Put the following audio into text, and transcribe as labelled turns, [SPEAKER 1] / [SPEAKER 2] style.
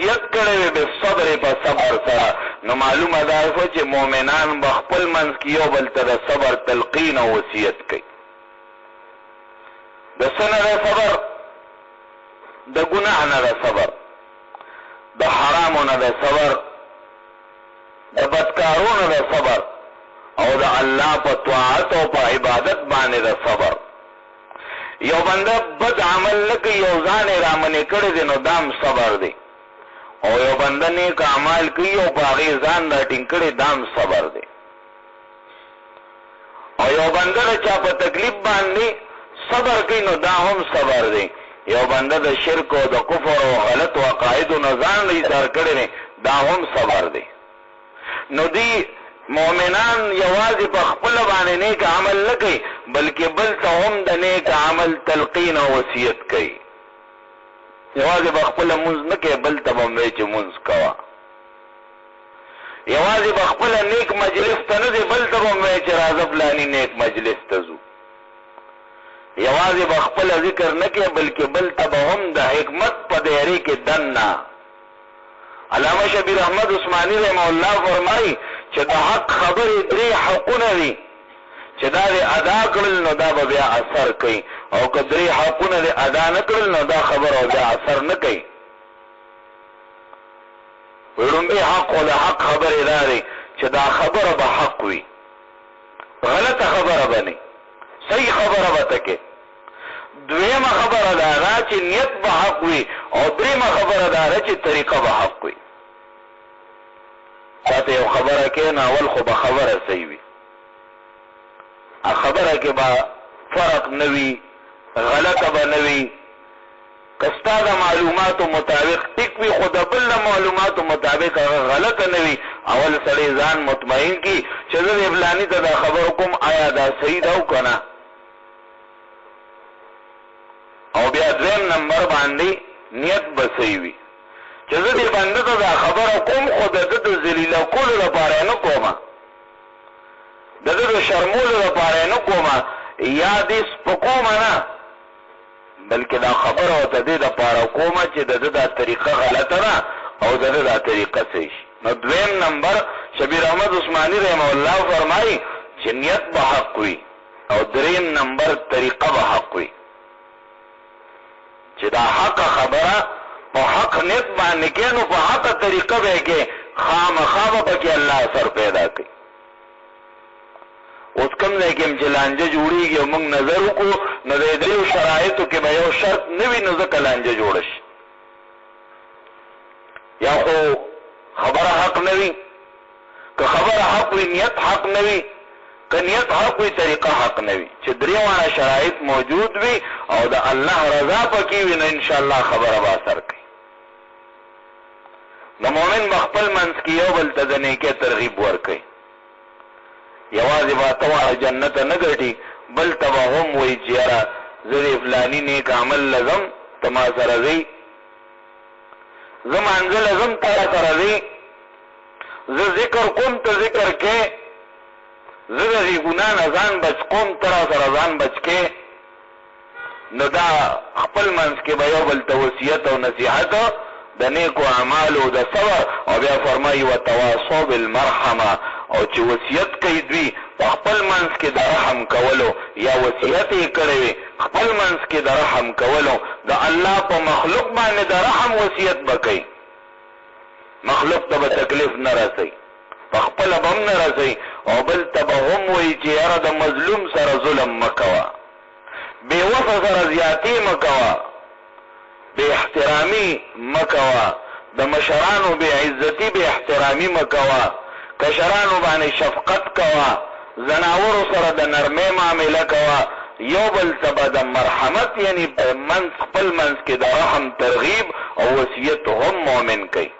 [SPEAKER 1] وصیت کړی به صبر په صبر سره. نو معلومه ده چې مؤمنان به خپل منځ کې یو بل ته د صبر تلقین او وصیت کوي. د څه نه ده صبر؟ د ګناه نه ده صبر، د حرامو نه ده صبر، د بدکارو نه ده صبر، او د الله په طاعت او په عبادت باندې ده صبر. یو بنده بد عمل نه کوي، یو ځان یې رامنې کړی دی، نو دام صبر دی. او یو بنده نیک اعمال کوي او په هغې ځان راټینګ کړی، دام صبر دی. او یو بنده د چا په تکلیف باندې صبر کوي، نو دا هم صبر دی. یو بنده د شرک او د کفر او غلط عقایدو نه ځان ایثار کړی دی، دا هم صبر دی. نو دی مؤمنان یوازې په خپل باندې نیک عمل نه کوي، بلکې بل ته هم د نیک عمل تلقین او وصیت کوي. یوازې په خپل مونځ نه کوي، بل ته به هم وایي چې مونځ کوه. یوازې په خپل نیک مجلس ته نه ځي، بل ته به هم وایي چې راځه فلاني نیک مجلس ته ځو. یوازې به خپل ذکر نه کوي، بلکې بل ته به هم د حکمت په دایرې کې دننه. علامه شبیر احمد عثماني رحمه الله فرمایي چې د حق خبرې درې حقونه دي، چې دا دې ادا کړل نو دا به بیا اثر کوي، او که درې حقونه دې ادا نه کړل نو دا خبره بیا اثر نه کوي. لومبی حق او د حق خبرې دا دی چې دا خبره به حق وي، غلطه خبره به نه، صحیح خبره به ته کې. دویمه خبره دا ده چې نیت به حق وي، او دریمه خبره دا ده چې طریقه به حق وي. تاته یو خبره کې نه، اول خو به خبره صحیح وي، خبره کې به فرق نه وي، غلطه به نه وي. که ستا د معلوماتو مطابق ټیک وي، خو د بل د معلوماتو مطابق هغه غلطه نه وي، اول سړی ځان مطمئن کي چې زه د فلاني ته دا خبر کوم، آیا دا صحیح ده او که نه. او بیا دویم نمبر باندې نیت به صحیح وي چې زه دې بنده ته دا خبره کوم، خو د ده د ذلیله کولو لپاره نه کومه، د ده د شرمولو لپاره نه کومه، یا دې سپکومه نه، بلکې دا خبره ورته دې دپاره کومه چې د ده دا طریقه غلطه ده او د ده دا طریقه صحیح شي. نو دویم نمبر شبیر احمد عثماني رحمه الله فرمایي چې نیت به حق وي، او دریم نمبر طریقه به حق وي، چې دا حق خبره په حق نیت باندې کې، نو په حق طریقه به کې خامخا به پکې الله اثر پیدا کوي. اوس کوم ځای کې چې لانجه جوړېږي او موږ نظر وکړو، نو د دریو شرایطو کې به یو شرط نه وي، نو ځکه لانجه جوړه شي. یا خو خبره حق نه وي، که خبره حق وي نیت حق نه وي، که نیت حق وي طریقه حق نه وي، چې دریوانه شرایط موجود وي او د الله رضا پکې وي، نو انشاءالله خبره به اثر کوي. د مؤمن به خپل منځ کې یو بل ته د نیکۍ ترغیب ورکوي. یوازې به ته واړه جنت نه ګټي، بل ته به هم وایي چې یاره زه د فلاني نیک عمل لزم، ته ما سره ځئ، زه مانځه لزم، ته را سره ځئ، زه ذکر کوم ته ذکر کې، زه د دې ګناه نه ځان بچ کوم ته را سره ځان بچ کې. نو دا خپل منځ کې به یو بل ته وصیت او نصیحت د نیکو اعمالو د صبر، او بیا فرمایي وتواصوا بالمرحمه، او چې وصیت کوي دوی په خپل منځ کې د رحم کولو، یا وصیت یې کړی وي خپل منځ کې د رحم کولو، د الله په مخلوق باندې د رحم وصیت به کوي، مخلوق ته به تکلیف نه رسوي، په خپله به هم نه رسوي، او بل ته به هم وایي چې یاره د مظلوم سره ظلم مه کوه، بې وسه سره زیاتې مه کوه، بې احترامي مه کوه، د مشرانو بې عزتي بې احترامي مه کوه، کشرانو باندې شفقت کوه، زناورو سره د نرمۍ معامله کوه، یو بل ته به د مرحمت یعنی خپل منځ کې د رحم ترغیب او وصیت هم مؤمن کوي.